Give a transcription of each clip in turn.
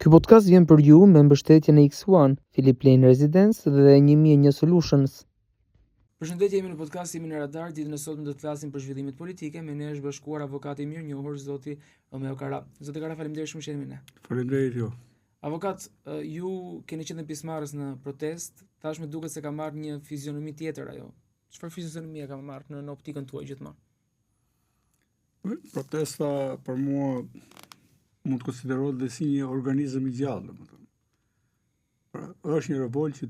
Ky podcast vjen për ju me mbështetjen e X1, Philip Lane Residence dhe 1001 Solutions. Përshëndetje, jemi në podcastin në Radar. Ditën e sotme do të flasim për zhvillimet politike. Me ne është bashkuar avokati i mirënjohur zoti Romeo Kara. Zoti Kara, faleminderit shumë që jeni me ne. Faleminderit ju. Avokat, ju keni qenë pjesëmarrës në protest, tashmë duket se ka marrë një fizionomi tjetër ajo. Çfarë fizionomie ka marrë në optikën tuaj gjithmonë? Protesta për mua mund të konsiderohet dhe si një organizëm i gjallë, domethënë. Pra, është një revolt që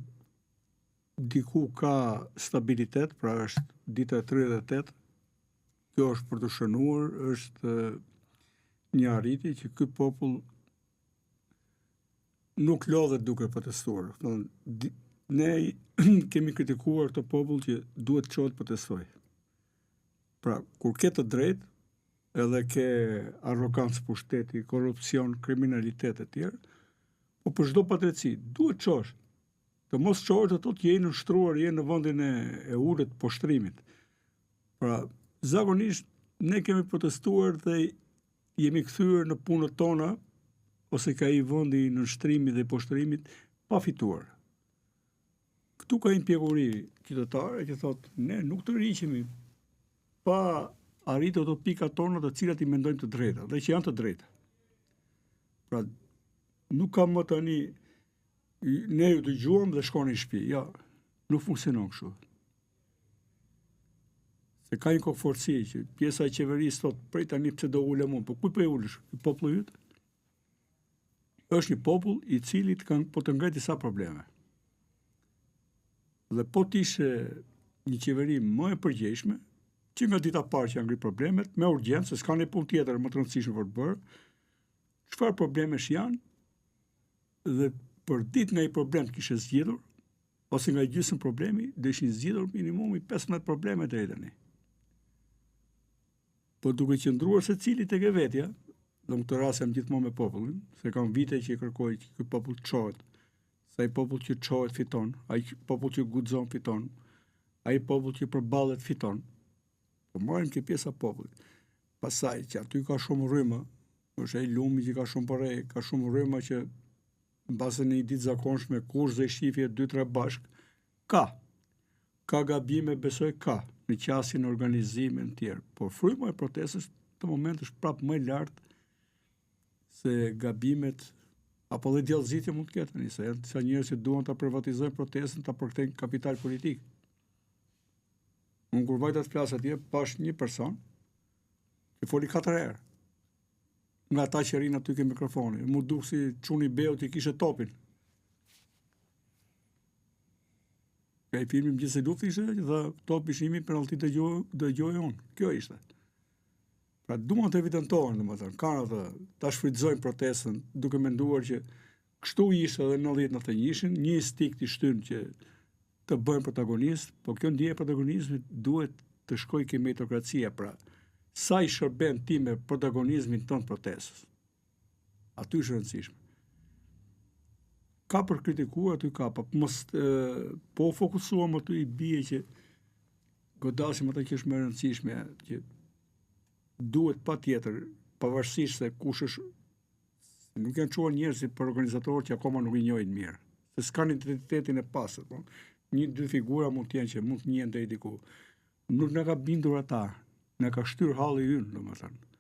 diku ka stabilitet, pra është dita e 38. Kjo është për të shënuar, është një arritje që ky popull nuk lodhet duke protestuar. Ne kemi kritikuar këtë popull që duhet të çohet protestoj. Pra, kur ke të drejtë, edhe ke arrogancë pushteti, korrupsion, kriminalitet e tjerë, po për çdo padrejtësi duhet çosh. Të mos çosh do të thotë je në shtruar, je në vendin e ulët poshtrimit. Pra, zakonisht ne kemi protestuar dhe jemi kthyer në punët tona ose ka i vendi në shtrimit dhe poshtrimit pa fituar. Këtu ka një pjekuri qytetare që thotë ne nuk të rriqemi pa arritë ato pika tona të cilat i mendojmë të drejta dhe që janë të drejta. Pra, nuk kam më tani ne ju dëgjuam dhe shkoni në shtëpi. Ja, nuk funksionon kështu. Se ka një koforci që pjesa e qeverisë thotë prej tani pse do ulem unë, po ku po e ulesh? Populli yt është një popull i cili po të ngrej disa probleme. Dhe po t'ishe një qeveri më e përgjegjshme, që nga dita parë që janë ngri problemet, me urgjencë, se s'ka një punë tjetër më të rëndësishme për të bërë, çfarë problemesh janë, dhe për ditë nga i problem të kishe zgjidhur, ose nga i gjysmë problemi, dhe ishin zgjidhur minimumi 15 probleme deri tani. Po duke qëndruar secili tek e vetja, dhe në këtë rast jam gjithmonë me popullin, se kam vite që i kërkoj që ky popull të çohet, se ai popull që çohet fiton, ai popull që guxon fiton, ai popull që përballet fiton. Po marrim këtë pjesa popullit. Pastaj që aty ka shumë rrymë, është ai lumi që ka shumë përrej, ka shumë rrymë që mbase në një ditë zakonshme kush dhe shifje 2-3 bashk, ka gabime, besoj ka, në qasjen e organizimit të tjerë. Por fryma e protestës në moment është prapë më lart se gabimet apo dhe djallëzitje mund të ketë tani, se janë disa njerëz që duan ta privatizojnë protestën, ta përkthejnë kapital politik. Unë kur vajta të flas atje, pash një person që foli 4 herë. Nga ata që rinë aty ke mikrofoni. Mu duk si çuni beut i kishe topin. Ka i filmi Mëngjesi i Luftë ishte dhe topi ishimi penallti dëgjoj unë. Kjo ishte. Pra duan të evidentohen, domethënë, kanë atë ta shfrytëzojnë protestën duke menduar që kështu ishte edhe në 90-91, një stik të shtyn që të bëjmë protagonist, po kjo ndjenjë protagonizmi duhet të shkojë ke meritokracia, pra sa i shërben ti me protagonizmin tënd protestës. Aty është rëndësishme. Ka për kritikuar aty ka, po fokusuam aty i bie që godasim ata që është më rëndësishme, që duhet patjetër, pavarësisht se kush është, nuk janë çuar njerëzit për organizatorë që akoma nuk i njohin mirë, se s'kan identitetin e pastër, po. 1-2 figura mund të jenë që mund të njihen deri diku. Nuk na ka bindur ata, na ka shtyr halli ynë, domethënë.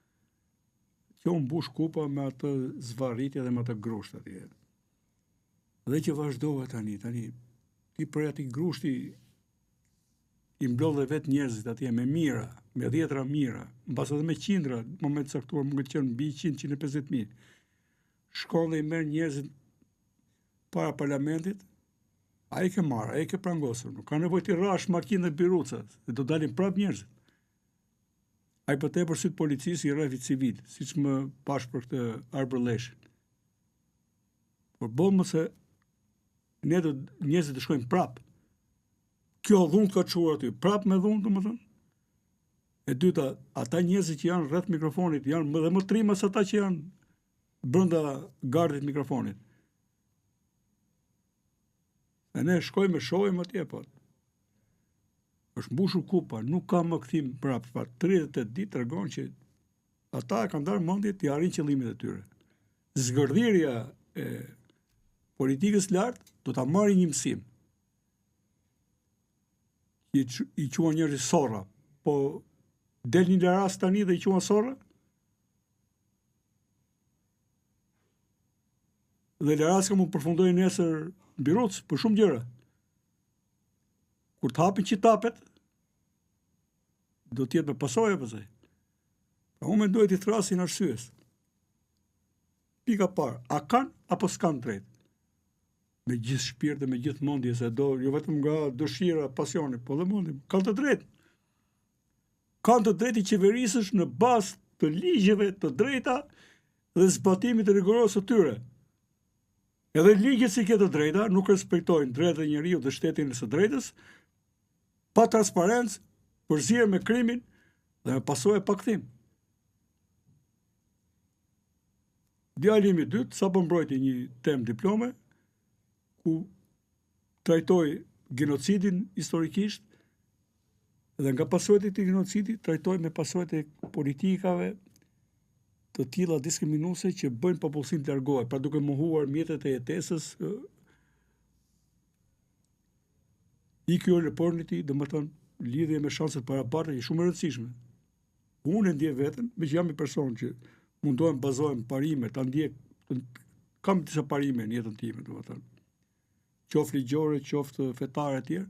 Kjo mbush kupa me atë zvarritje dhe me atë grusht atje. Dhe që vazhdohet tani, ti për aty grushti i mblodhe vetë njerëzit atje me mira, me 10 mira, mbas edhe me qindra, në moment të caktuar mund të qenë mbi 100-150.000. Shkon dhe i merr njerëzit para parlamentit. Ai ke marrë, ai ke prangosur, nuk ka nevojë të rrash makinë dhe biruca, dhe do dalin prapë njerëzit. Ai për tepër syt policisë i rreth civil, siç më pash për këtë arbërleshin. Por bëmë se njerëzit të shkojnë prapë. Kjo dhunë ka çuar aty, prapë me dhunë, domethënë. E dyta, ata njerëzit që janë rreth mikrofonit janë dhe më trima se ata që janë brenda gardit mikrofonit. E ne shkojmë shohim atje, po. Është mbushur kupa, nuk ka më kthim prapë. 38 ditë tregon që ata e kanë darë mendje të arrijnë qëllimet e tyre. Zgërdhirja e politikës lartë do ta marrin një mësim. I quan njerëzit sorra, po del një rast tani dhe i quan sorra? Dhe Lerasi ka mu përfundoj nesër Biruc për shumë gjëra. Kur të hapin që tapet, do t'jetë me pasojë pësej. Pra unë mendoj t'i thrasin arsyes. Pika parë, a kanë apo s'kan drejt? Me gjithë shpirt dhe me gjithë mendje se do, jo vetëm nga dëshira, pasioni, po dhe mendje, kanë të drejt. Kanë të drejt i qeverisësh në bazë të ligjeve të drejta dhe zbatimit të rigoros të tyre. Edhe ligjet si këtë drejta nuk respektojnë drejtat e njeriu dhe shtetin së drejtës, pa transparencë, përzierje me krimin dhe me pasojë pa kthim. Djali im i dytë sapo mbrojti një temë diplome ku trajtoi genocidin historikisht dhe nga pasojat e këtij genocidi trajtoi me pasojat e politikave të tilla diskriminuese që bëjnë popullsinë të largohet, pra duke mohuar mjetet e jetesës, IQ reporti, domethënë lidhje me shanset parabarta është shumë e rëndësishme. Unë e ndjej veten, me që jam një person që mundohem bazohem parime, ta ndjek, kam disa parime në jetën time, domethënë. Qoftë ligjore, qoftë fetare e tjerë,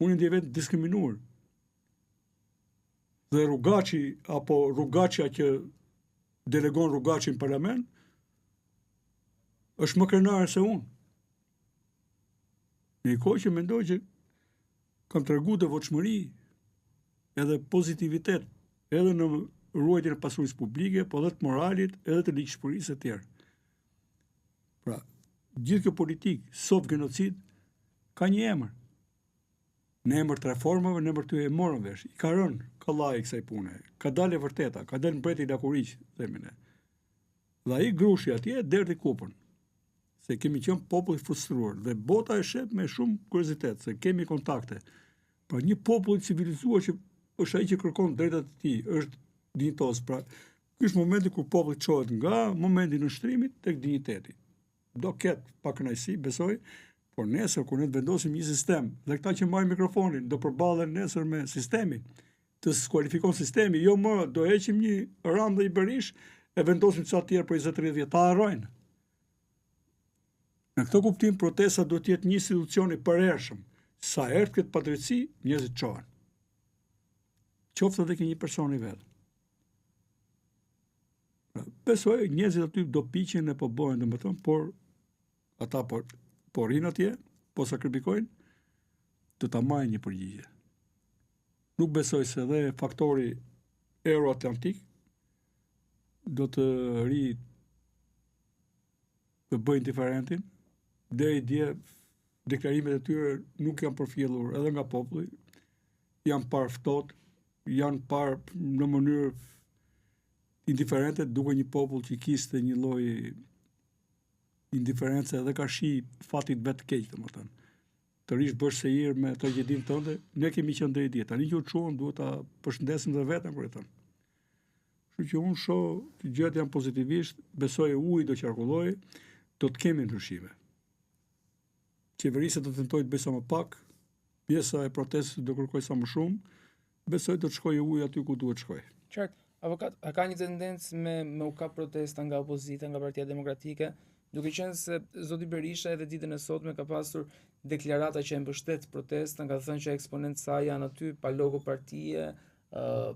unë e ndjej veten diskriminuar. Dhe Rrugaçi apo Rrugaçja që delegon Rrugaçin në parlament është më krenare se unë. Në një kohë që mendoj që kam treguar devotshmëri edhe pozitivitet edhe në ruajtjen e pasurisë publike, po edhe të moralit, edhe të ligjshmërisë e tjerë. Pra, gjithë kjo politikë, sot genocid, ka një emër. Në emër të reformave, në emër të e morën vesh. I ka rënë kallai kësaj pune. Ka dalë e vërteta, ka dalë mbreti Lakuriq, themin ne. Dhe ai grushi atje derdhi kupën. Se kemi qenë popull i frustruar dhe bota e sheh me shumë kuriozitet se kemi kontakte. Pra një popull i civilizuar që është ai që kërkon drejtat e tij, është dinjitos. Pra, ky është momenti kur populli çohet nga momenti i nështrimit tek dinjiteti. Do ketë pa kënaqësi, besoj, por nesër kur ne vendosim një sistem dhe këta që marrin mikrofonin do përballen nesër me sistemin, të skualifikon sistemi, jo më do heqim një Ram dhe i Berish e vendosim ca tjerë për 20-30 vjet, ta harrojnë. Në këtë kuptim protesta do të jetë një institucion i përhershëm. Sa herë këtë padrejtësi, njerëzit çohen. Qoftë edhe ke një person i vet. Besoj njerëzit aty do piqen e po bëhen domethënë, por ata po rinë atje, po sakrifikojnë, do ta marrin një përgjigje. Nuk besoj se edhe faktori euroatlantik do të të bëjnë indiferentin, deri dje deklarimet e tyre nuk janë përfjellur edhe nga populli, janë parë ftohtë, janë parë në mënyrë indiferente, duke një popull që kishte një lloj indiferencë edhe ka shi fatit vetë keq, domethënë. Të rish bësh se ir me tragjedin tënde, ne kemi qenë deri dje. Tani që u çuan duhet ta përshëndesim dhe vetëm kur e thon. Kështu që unë shoh që gjërat janë pozitivisht, besoj uji do qarkullojë, do të kemi ndryshime. Qeverisja do të tentojë të bëjë sa më pak, pjesa e protestës do kërkojë sa më shumë, besoj do të shkojë uji aty ku duhet shkojë. Qartë, avokat, a ka një tendencë me u kap protesta nga opozita, nga Partia Demokratike, duke qenë se zoti Berisha edhe ditën e sotme ka pasur deklarata që e mbështet protestën, ka thënë që eksponentë saj janë aty pa logo partie,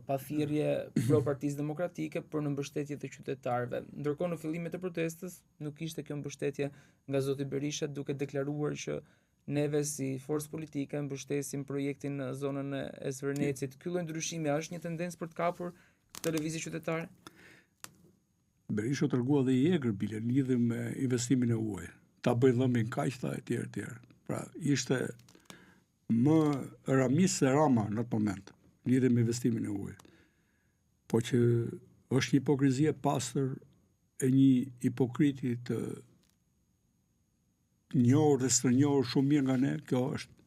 pa thirrje pro Partisë Demokratike për në mbështetje të qytetarëve. Ndërkohë në fillimet e protestës nuk ishte kjo mbështetje nga zoti Berisha, duke deklaruar që neve si forcë politike mbështesim projektin në zonën e Zvërnecit. Ky lloj ndryshimi është një tendencë për të kapur televizë qytetare? Berisha tregua dhe i egër bile lidhur me investimin e huaj. Ta bëj dhëmbin kaqta e tjerë tjerë. Pra, ishte më ramis se Rama në atë moment, lidhe me investimin e huaj. Po që është një hipokrizi e pastër e një hipokriti të njohur dhe stërnjohur shumë mirë nga ne, kjo është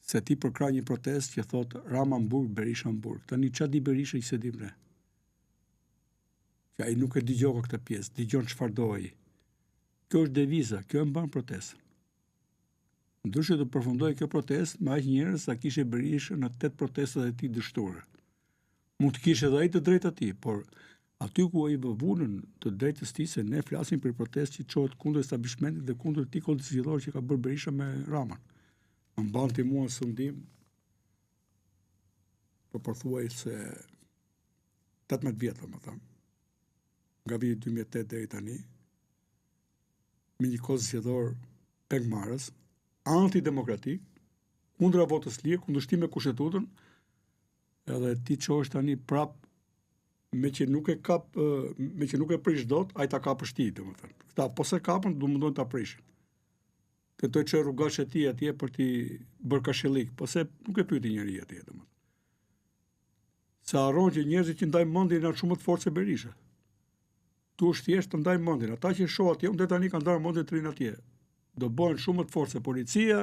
se ti përkra një protest që thot Rama në burg, Berisha në burg. Tani çfarë di Berisha që se dim ne? Që ai nuk e dëgjova këtë pjesë, dëgjon çfarë do ai. Kjo është deviza, kjo e mban protestën. Ndryshe të përfundoj kjo protestë me aq njerëz sa kishte Berisha në 8 protestat e tij dështore. Mund të kishte edhe ai të drejtë atij, por aty ku ai vëvunën të drejtës tij se ne flasim për protestë që çohet kundër establishmentit dhe kundër tikull zgjedhor që ka bërë Berisha me Raman. Më mbante mua sundim po pothuajse 18 vjet, domethënë. Nga viti 2008 deri tani, me një kohë zgjedhor pengmarrës, antidemokratik, kundra votës lirë, kundërshtim me kushtetutën, edhe ti çohesh tani prap me që nuk e prish dot, ai ta kapësh ti, domethënë. Këta po se kapën, do mundon ta prishin. Tentoj të çoj rrugash e tij atje për ti bërë kashillik, po se nuk e pyeti njeriu atje, domethënë. Se harron që njerëzit që ndajnë mendjen janë shumë të fortë se Berisha. Tu është thjesht të ndajnë mendjen. Ata që shoh atje, unë tani kanë ndarë mendjen të rinë atje. Do bëhen shumë të fortë se policia,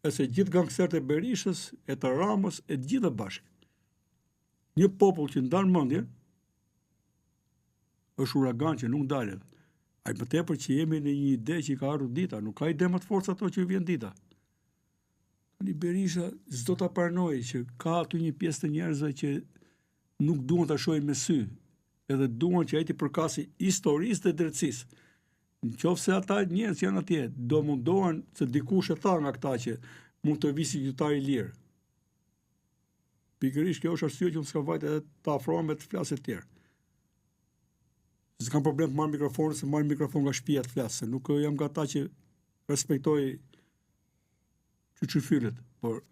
e se gjithë gangsterët e Berishës, e të Ramës, e gjithë bashkë. Një popull që ndan mendjen është uragan që nuk ndalet. Ai më tepër që jemi në një ide që ka ardhur dita, nuk ka ide më të fortë ato që vjen dita. Tani Berisha s'do ta pranojë që ka aty një pjesë të njerëzve që nuk duan ta shohin me sy, edhe duan që ai të përkasi historisë dhe drejtësisë. Nëse ata njerëz janë atje, do mundohen se dikush e tha nga këta që mund të visi qytetar i lirë. Pikërisht kjo është arsye që unë s'ka vajt edhe të afrohem me të flasë të tjerë. S'kam problem të marr mikrofonin, se marr mikrofon nga shtëpia të flas, se nuk jam nga ata që respektoj çyçyfylet, por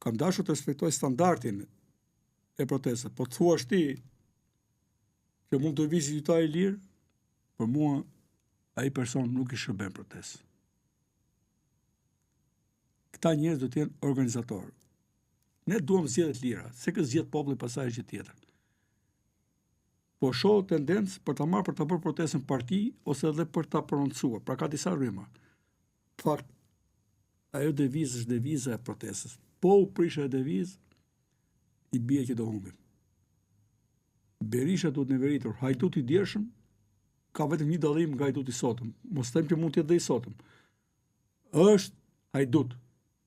kam dashur të respektoj standardin e protestës. Po të thuash ti që mund të visi qytetar i lirë, për mua ai person nuk i shërben protestë. Këta njerëz do të jenë organizatorë. Ne duam zgjedhje të lira, se kë zgjedh populli pasaj gjë tjetër. Po shoh tendencë për ta bërë protestën parti ose edhe për ta prononcuar. Pra ka disa rryma. Në fakt, ajo devizë është deviza e protestës. Po u prishë e devizë, i bie që do humbim. Berisha duhet neveritur Hajduti i djershëm, ka vetëm një dallim nga Hajduti i sotëm. Mos them që mund të jetë dhe i sotëm. Është Hajdut,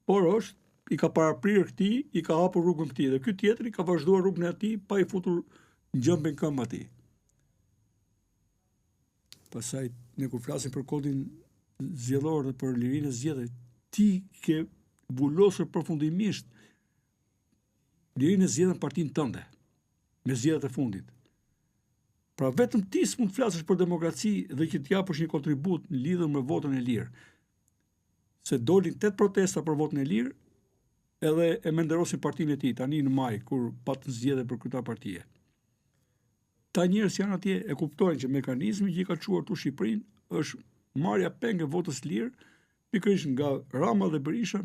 por i ka paraprirë këtij, i ka hapur rrugën këtij, dhe ky tjetri ka vazhduar rrugën e atij pa i futur gjëmbën këmbë atij. Pastaj ne kur flasim për kodin zgjedhor dhe për lirinë e zgjedhjeve, ti ke vulosur përfundimisht lirinë e zgjedhjeve në partinë tënde, me zgjedhjet e fundit. Pra vetëm ti s'mund të flasësh për demokraci dhe që t'japësh një kontribut në lidhur me votën e lirë. Se dolin 8 protesta për votën e lirë, edhe e menderosin partinë e tij tani në maj, kur patën zgjedhje për kryetar partie. Ta njerëz janë atje e kuptojnë që mekanizmi që i ka çuar tu Shqipërinë është marrja penge votës lirë, pikërisht nga Rama dhe Berisha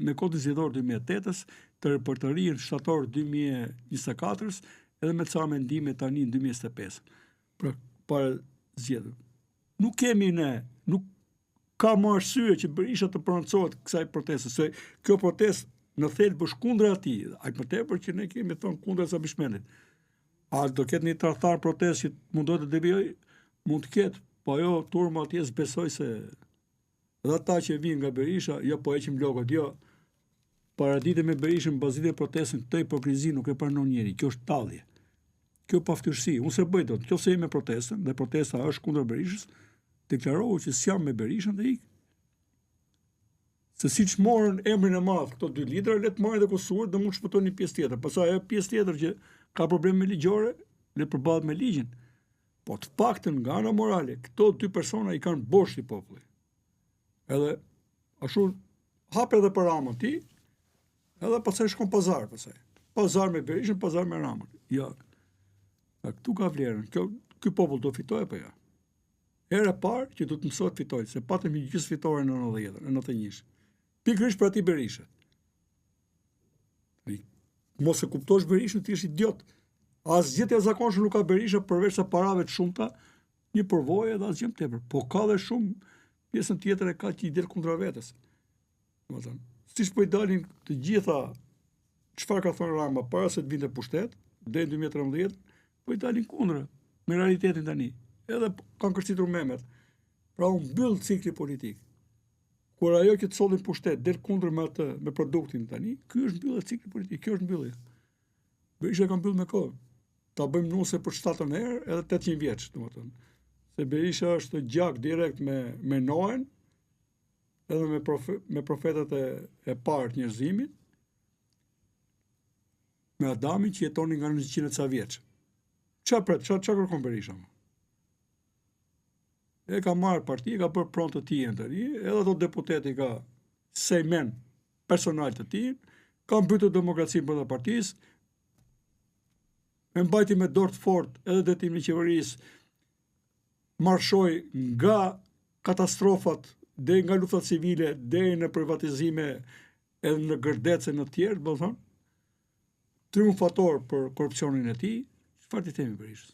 me kodin zgjedhor 2008-s, të repertorinë shtator 2024-s, edhe me ca mendime tani në 2025. Pra para zgjedhjeve. Nuk kemi ne, nuk ka më arsye që Berisha të prononcohet kësaj proteste, se kjo protestë në thelb është kundër atij, aq më tepër që ne kemi thënë kundër establishmentit. A do ketë një tradhtar protestë që mundohet të devijoj? Mund të ketë, po ajo turma atje s'besoj se dhe ata që vinë nga Berisha, jo po heqim blokët, jo. Paradite me Berishën, bazite protestën, këtë hipokrizi nuk e pranon njeri, kjo është tallje. Kjo paftyrsi, unë se bëj dot, nëse jemi me protestën, dhe protesta është kundër Berishës, deklarohu që s'jam me Berishën dhe ik. Se siç morën emrin e madh këto dy lidera, le të marrin dhe kusuar dhe mund të shpëtojnë një pjesë tjetër. Pastaj ajo pjesë tjetër që ka probleme ligjore, le të përballet me ligjin. Po të paktën nga ana morale, këto dy persona i kanë boshti popullit. Edhe ashtu hap edhe për Ramën ti, edhe pastaj shkon pazar pastaj. Pazar me Berishën, pazar me Ramën. Jo. Ja, këtu ka vlerën. Ky popull do fitojë apo jo? Herë e parë që do të mësohet fitojë, se patëm një gjysmë fitore në 90-ën, në 91. Pikërisht për aty Berishën. Mos e kuptosh Berishën, ti je idiot. Asgjë të zakonshëm nuk ka Berisha përveç sa parave të shumta, një përvojë dhe asgjë tepër. Po ka dhe shumë pjesën tjetër e ka që i del kundra vetes. Domethënë, siç po i dalin të gjitha çfarë ka thënë Rama para se të vinte pushtet, deri në 2013, po i dalin kundra me realitetin tani. Edhe kanë kërcitur Mehmet. Pra unë mbyll cikli politik. Kur ajo që të sollin pushtet del kundër me atë, me produktin tani, ky është mbyllje cikli politik, kjo është mbyllje. Berisha ka mbyll me kohë. Ta bëjmë nuse për 7 herë edhe 800 vjeç, domethënë. Se Berisha është gjak direkt me Noën, edhe me profetët e parë të njerëzimit, me Adamin që jetonin nga 900 ca vjeç. Çfarë kërkon Berisha? E ka marrë parti, ka bërë pronë të tij të ri, edhe ato deputeti ka sejmen personal të tij, ka mbytur demokracinë brenda partisë, e mbajti me dorë të fortë edhe detimin e qeverisë, marshoi nga katastrofat deri nga luftat civile, deri në privatizime edhe në gërdece në tjerë, do të thonë, triumfator për korrupsionin e tij. Çfarë ti themi Berishës?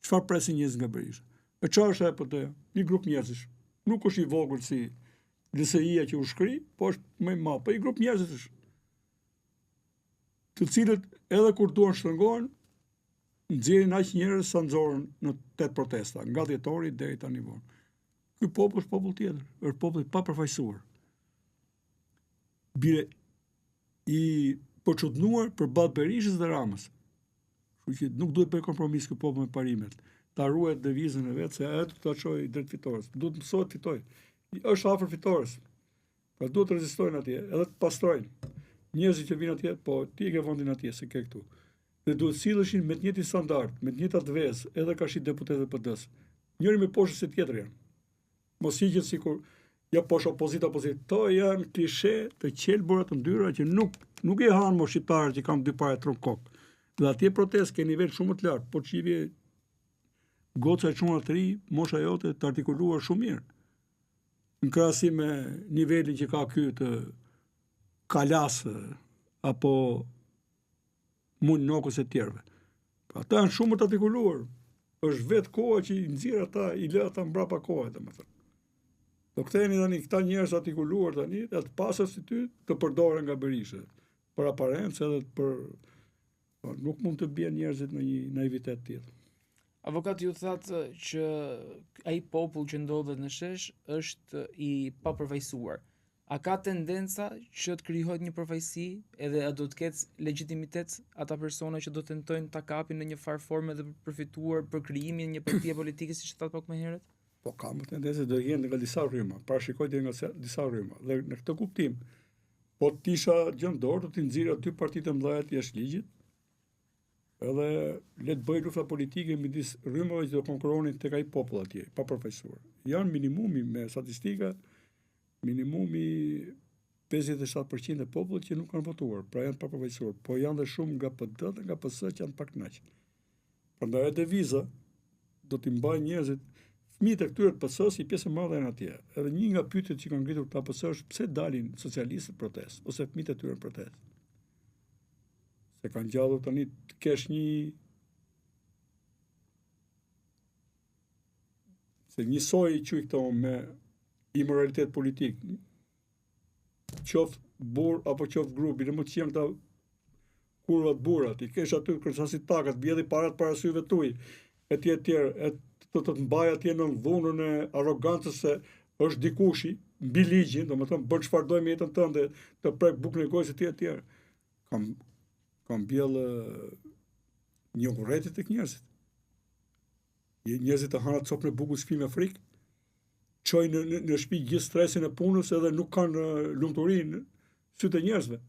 Çfarë presin njerëzit nga Berisha? E çfarë është ajo PD? Një grup njerëzish. Nuk është i vogël si LSI-ja që u shkri, po është më i madh, po i grup njerëzish është. Të cilët edhe kur duan shtrëngohen, nxjerrin aq njerëz sa nxorën në 8 protesta, nga dhjetori deri tani vonë. Ky popull është popull tjetër, është popull i papërfaqësuar. Bile i përçudnuar përballë Berishës dhe Ramës. Kështu që nuk duhet bëj kompromis ky popull me parimet. Ta ruajë devizën e vet se ajo ta çojë drejt fitores. Duhet mësohet fitoj. Është afër fitores. Pra duhet të rezistojnë atje, edhe të pastrojnë. Njerëzit që vinë atje, po ti ke vendin atje se ke këtu. Dhe duhet silleshin me të njëjtin standard, me të njëjtat vezë, edhe ka shi deputetët e PD-s. Njëri më poshtë se tjetri janë. Mos hiqet sikur ja poshtë opozita. To janë klishe të qelbura të ndyra që nuk e hanë më shqiptarët që kanë dy parë tron kokë. Dhe atje protestë ke nivel shumë të lartë, po çivi goca e çuna të ri, mosha jote të artikuluar shumë mirë. Në krahasim me nivelin që ka ky të Kalas apo mund nokës e tjerëve. Ata janë shumë të artikuluar. Është vetë koha që i nxjerr ata, i lë ata mbrapa kohës, domethënë. Do ktheheni tani këta njerëz artikuluar tani, dhe të pasur si ty të përdoren nga Berisha për aparencë edhe për nuk mund të bien njerëzit në një naivitet tjetër. Avokati ju thatë që ai popull që ndodhet në shesh është i papërfaqësuar. A ka tendenca që të krijohet një përfaqësi edhe a do të ketë legjitimitet ata persona që do tentojnë ta kapin në një farë forme dhe për përfituar për krijimin e një partie politike siç thatë pak më herët? Po ka më tendencë do jenë nga disa rryma, parashikoj deri nga disa rryma. Dhe në këtë kuptim, po të isha gjendor, do t'i nxirra 2 partitë të mëdha të jashtë ligjit, edhe le të bëj lufta politike midis rrymave që do konkurronin tek ai popull atje, pa përfaqësuar. Janë minimumi me statistika, minimumi 57% e popullit që nuk kanë votuar, pra janë pa përfaqësuar, po janë dhe shumë nga PD dhe nga PS që janë pak kënaq. Prandaj deviza do t'i mbajë njerëzit, fëmijët e këtyre të PS-s i pjesë e madhe janë atje. Edhe një nga pyetjet që kanë ngritur këta PS është pse dalin socialistët protestë ose fëmijët e tyre në protestë. Se kanë gjallur tani të kesh një soi i quaj këto me imoralitet politik. Qoftë burr apo qoftë grupi, në më të janë këta kurvat burrat, i kesh aty kërcasi takat, bjedhi parat para syve tuaj, etj, të mbaj atje në dhunën e arrogancës se është dikushi, mbi ligjin, domethënë bën çfarë do me jetën tënde, të prek bukën e gojës etj. Kam bjell një urrëti tek njerëzit. Njerëzit të hanë copën e bukës fillin me frikë, çojnë në shtëpi gjithë stresin e punës edhe nuk kanë lumturinë sytë e njerëzve.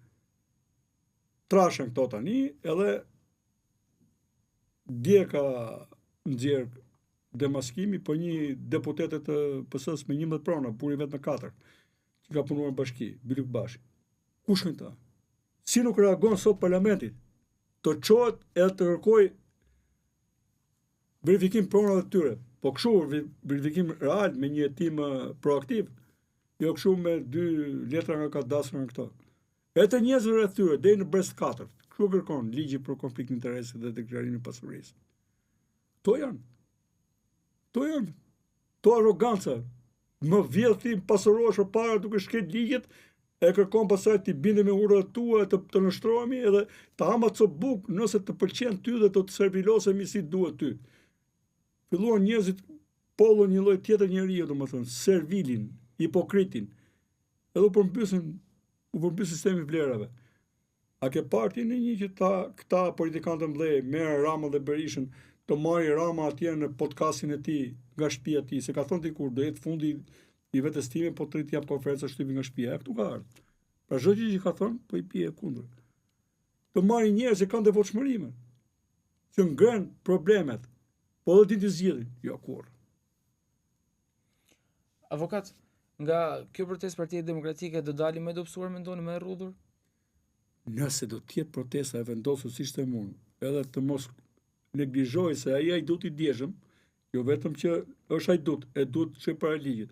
Trashën këto tani edhe dje ka nxjerr demaskimi për një deputete të PS-s me 11 prona, buri vetëm me 4, që ka punuar në bashki, Bylik Bashi. Kush janë ta? Si nuk reagon sot parlamentit? Të çohet edhe të kërkoj verifikim pronave të tyre. Po kështu verifikim real me një hetim proaktiv, jo kështu me 2 letra nga ka dasur nga këto. E të njerëzve rreth tyre deri në brest 4. Kështu kërkon ligji për konflikt interesi dhe deklarimin e pasurisë. To janë. To arroganca. Më vjedh ti pasurohesh përpara duke shkel ligjet, e kërkon pastaj ti binde me urdhrat tua të nështrohemi edhe të hama co buk nëse të pëlqen ty dhe të servilosemi si duhet ty. Filluan njerëzit Pollo një lloj tjetër njeriu, domethënë, servilin, hipokritin. Edhe u përmbys sistemi vlerave. A ke parti në një që këta politikanë të mbledh, merr Rama dhe Berishën, të marri Rama atje në podcastin e tij, nga shtëpia e tij, se ka thënë dikur do jetë fundi i vetes time, po trit jap konferenca shtypi nga shtëpia. Këtu ka ardhur. Pra çdo gjë që ka thënë, po i pije kundër. Të marrin njerëz që kanë devotshmëri, që ngren problemet, po edhe dinë të zgjidhin. Jo kurrë. Avokat, nga kjo protestë Partia Demokratike do dalë më dobësuar, mendoni, më e rrudhur? Nëse do të jetë protesta e vendosur siç them unë, edhe të mos neglizhoj se ai hajdut i djeshëm, jo vetëm që është hajdut, e duhet që para ligjit,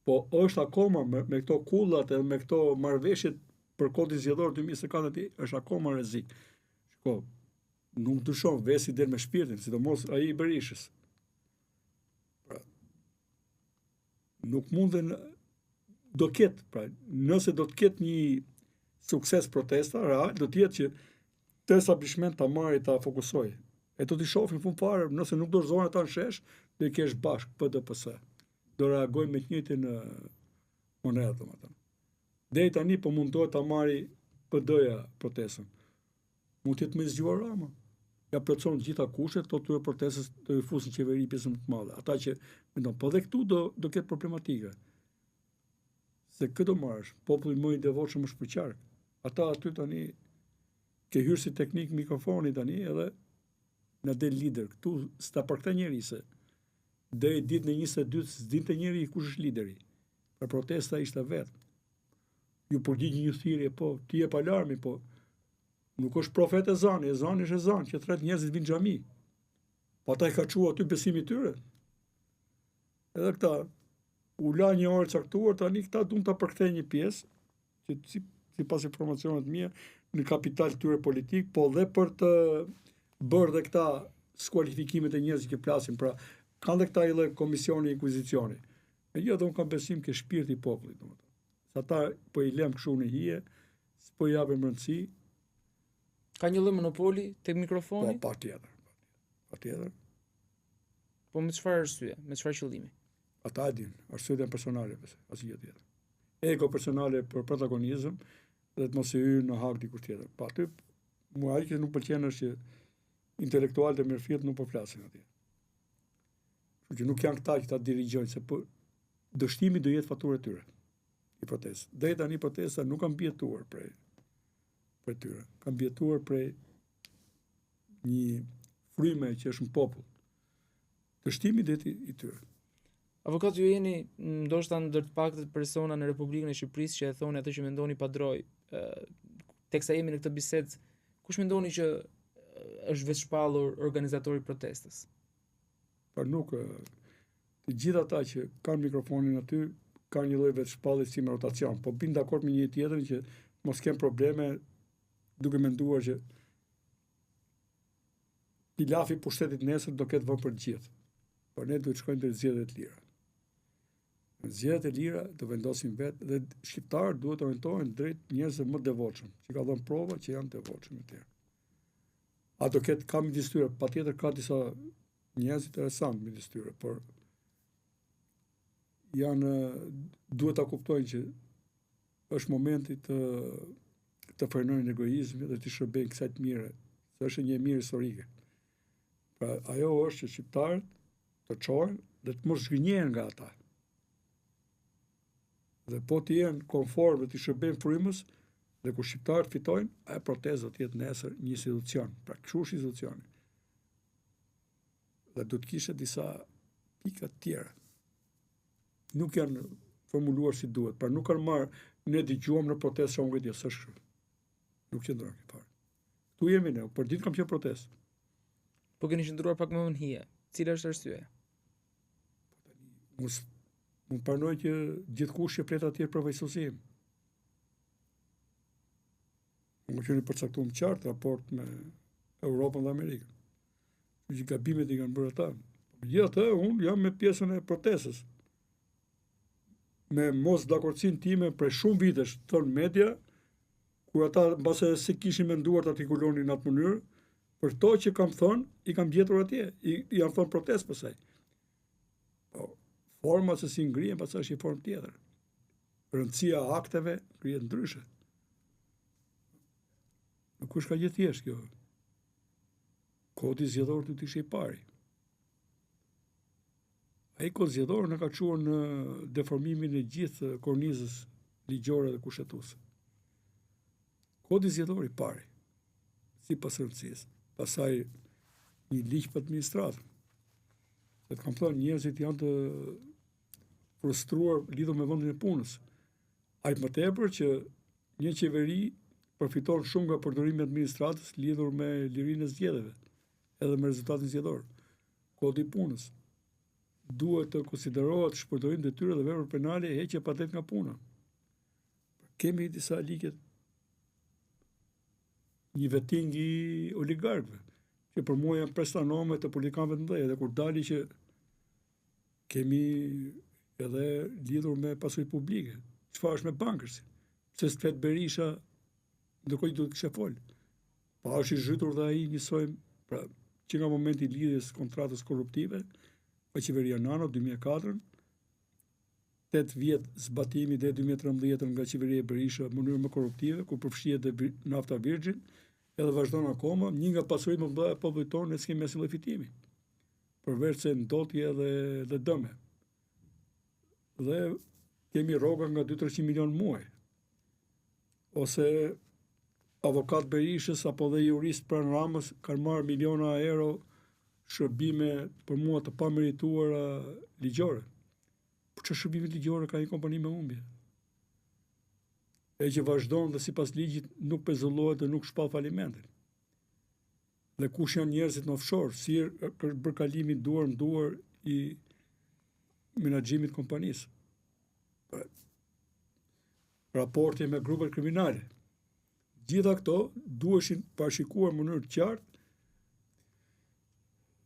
po është akoma me këto kullat edhe me këto marrëveshjet për kodin zgjedhor 2024 është akoma rrezik. Shiko, nuk dyshon vesi del me shpirtin, sidomos ai i Berishës. Pra, nuk munden do ketë, pra, nëse do të ketë një sukses protesta, real, do të jetë që të establishment ta marrë ta fokusoj. E do t'i shohim fund fare, nëse nuk dorëzohen ata në shesh, do i kesh bashk PDPS. Do reagojnë me të njëjtin monedhë, domethënë. Deri tani po mundohet ta marrë PD-ja protestën. Mund të jetë me zgjuar Rama. Ja plotson të gjitha kushtet, to këtyre protestës do i fusin qeveri pjesën më të madhe. Ata që mendon, po dhe këtu do ketë problematike. Se këtë marrësh, populli më i devotshëm është për qark. Ata aty tani ke hyrë si teknik mikrofoni tani edhe në del lider. Këtu sta për këta njeri se deri ditën e 22 s'dinte njeri kush është lideri. Për protesta ishte vetë. Ju përgjigj një thirrje, po ti jep alarmi, po nuk është profet e zani është e zani, që thret njerëzit vinë xhami. Po ata i ka çuar aty besimi tyre. Edhe këta u la një orë caktuar, tani këta duan ta përkthejnë një pjesë që sipas informacioneve mia në kapital tyre politik, po dhe për të bërë dhe këta skualifikimet e njerëzve që flasin, pra kanë dhe këta i lloj komisioni i inkuizicioni. Megjithatë unë kam besim ke shpirti i popullit, domethënë. Sa ata po i lëm kështu në hije, s'po i japin rëndësi. Ka një lloj monopoli tek mikrofoni? Po patjetër. Po me çfarë arsye, me çfarë qëllimi? Ata e din, arsyet janë personale, asgjë tjetër. Ego personale për protagonizëm dhe të mos i hyjë në hak dikush tjetër. Pa aty, mua ai që nuk pëlqen është që intelektualët e mirëfillt nuk po flasin atje. Kështu që nuk janë këta që ta dirigjojnë, se po dështimi do jetë faturë e tyre i protestë. Deri tani protesta nuk kanë mbijetuar prej tyre. Kanë mbijetuar prej një fryme që është në popull. Dështimi do jetë i tyre. Avokat, ju jeni ndoshta ndër të paktët persona në Republikën e Shqipërisë që e thoni atë që mendoni pa droj. Teksa jemi në këtë bisedë, kush mendoni që është vetë shpallur organizatori i protestës? Por nuk të gjithë ata që kanë mikrofonin aty kanë një lloj vetë shpallje si me rotacion, po bin dakord me një tjetrin që mos kenë probleme duke menduar që pilafi pushtetit nesër do ketë vënë për të gjithë. Por ne duhet shkojmë te zgjedhjet e lira. Zgjedhjet e lira do vendosin vetë dhe shqiptarët duhet të orientohen drejt njerëzve më devotshëm, që ka dhënë prova që janë devotshëm të tjerë. A do ketë ka midis tyre, patjetër ka disa njerëz interesant midis tyre, por duhet ta kuptojnë që është momenti të frenojnë egoizmin dhe të shërbejnë kësaj të mire, se është një mirë historike. Pra ajo është që shqiptarët të çohen dhe të mos zhgënjehen nga ata. Dhe po të jenë konform dhe të shërbejnë frymës, dhe kur shqiptarët fitojnë, ajo protestë do të jetë nesër një institucion, pra kështu është institucioni. Dhe do të kishte disa pika të tjera. Nuk janë formuluar si duhet, pra nuk kanë marrë, ne dëgjuam në protestë që unë s'është kështu. Nuk qëndron këtë fare. Tu jemi ne, për ditë kam qenë protestë. Po keni qëndruar pak më në hije. Cila është arsyeja? Unë pranoj që gjithkush që pret atje përfaqësuesim. Unë keni përcaktuar më qartë raport me Europën dhe Amerikën. Që gabimet i kanë bërë ata. Megjithatë, unë jam me pjesën e protestës. Me mos dakordsinë time për shumë vitesh, thon media, kur ata mbase se kishin menduar të artikulonin në atë mënyrë, për to që kam thonë, i kam gjetur atje, i janë thonë protestë pësaj. Forma se si ngrihen, pastaj është një formë tjetër. Rëndësia e akteve ngrihet ndryshe. Nuk është ka gjë thjesht kjo. Kodi zgjedhor duhet të ishte i pari. Ai kod zgjedhor në ka çuar në deformimin e gjithë kornizës ligjore dhe kushtetuese. Kodi zgjedhor i pari, sipas rëndësisë. Pastaj një ligj për administratën. Se të kam thënë, njerëzit janë të frustruar lidhur me vendin e punës. Aq më tepër që një qeveri përfiton shumë nga përdorimi i administratës lidhur me lirinë e zgjedhjeve, edhe me rezultatin zgjedhor. Kodi i punës duhet të konsiderohet shpërdorim detyre dhe vepra penale e heqje pa drejt nga puna. Kemi disa ligje, një veting i oligarkëve, që për mua janë prestanome të politikanëve të mëdhenj, dhe kur dali që kemi edhe lidhur me pasuri publike. Çfarë është me bankërsin? Pse s'flet Berisha ndërkohë që duhet të kishte fol? Pa është i zhytur dhe ai njësoj, pra, që nga momenti i lidhjes kontratës korruptive me qeveria Nano 2004, 8 vjet zbatimi deri 2013 nga qeveria e Berisha në mënyrë më korruptive, ku përfshihet edhe nafta Virgin, edhe vazhdon akoma, një nga pasuritë më të mëdha e popullit tonë ne s'kemi asnjë lloj fitimi. Përveç se ndotje dhe dëme. Dhe kemi rroga nga 200-300 milion muaj. Ose avokat Berishës apo dhe jurist pranë Ramës kanë marrë miliona euro shërbime për mua të pamerituara ligjore. Por çfarë shërbime ligjore ka një kompani me humbje? E që vazhdon dhe sipas ligjit nuk pezullohet dhe nuk shpall falimentin. Dhe kush janë njerëzit në offshore, si është bërkalimi duar në duar i menaxhimit të kompanisë. Raporti me grupet kriminale. Gjitha këto duheshin parashikuar në mënyrë të qartë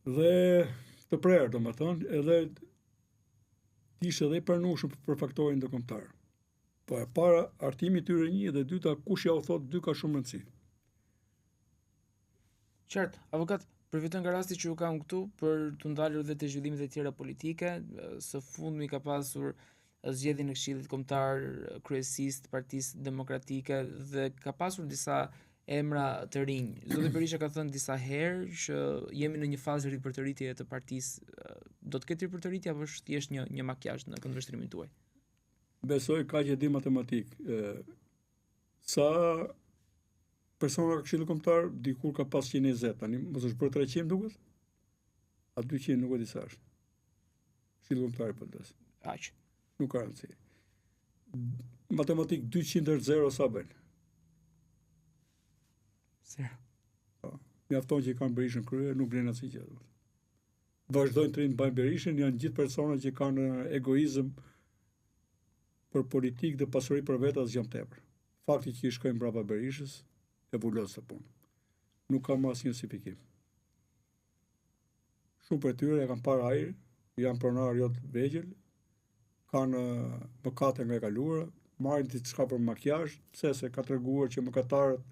dhe të prerë, domethënë, edhe të ishte edhe i pranueshëm për faktorin ndërkombëtar. Po e para, artimi i tyre një, dhe dyta, kush ja u thot dy ka shumë rëndësi. Qartë, avokat, përfiton nga rasti që u kam këtu për të ndalur dhe të zhvillimet e tjera politike. Së fundmi ka pasur zgjedhjen e Këshillit Kombëtar kryesisë të Partisë Demokratike dhe ka pasur disa emra të rinj. Zoti Berisha ka thënë disa herë që jemi në një fazë ripërtëritje të partisë. Do të ketë ripërtëritje apo është thjesht një makjazh në këndvështrimin tuaj? Besoj ka që di matematik. Sa persona ka Këshilli Kombëtar, dikur ka pas 120, tani mos është për 300 duket? A 200 nuk e di sa është. Këshilli Kombëtar po des. Aq. Nuk ka rëndësi. Matematik 200 është 0 sa bën. Mjafton që i kanë Berishën krye, nuk blen asnjë gjë. Vazhdojnë të rinë bajnë Berishën, janë gjithë persona që kanë egoizëm për politikë dhe pasuri për vetë as gjë tepër. Fakti që i shkojnë brapa Berishës e vullos të punë. Nuk ka më asnjë justifikim. Shumë për tyre e kanë parë ajër, janë pronar jo të vegjël, kanë mëkate nga e kaluara, marrin diçka për makjazh, pse se ka treguar që mëkatarët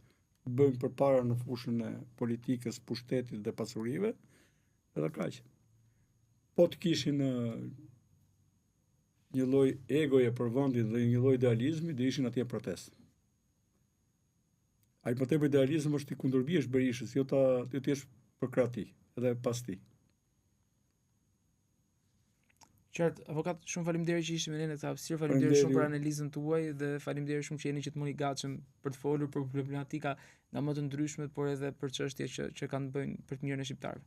bëjnë përpara në fushën e politikës, pushtetit dhe pasurive, edhe kaq. Po të kishin një lloj egoje për vendin dhe një lloj idealizmi, do ishin atje protestë. Ai më tepër idealizëm është i kundërvjesh Berishës, jo të jesh për krahati, edhe pas tij. Qartë, avokat, shumë faleminderit që ishim me ne në këtë hapësirë, faleminderit shumë për analizën tuaj dhe faleminderit shumë që jeni gjithmonë i gatshëm për të folur për problematika nga më të ndryshmet, por edhe për çështje që kanë të bëjnë për të mirën e shqiptarëve.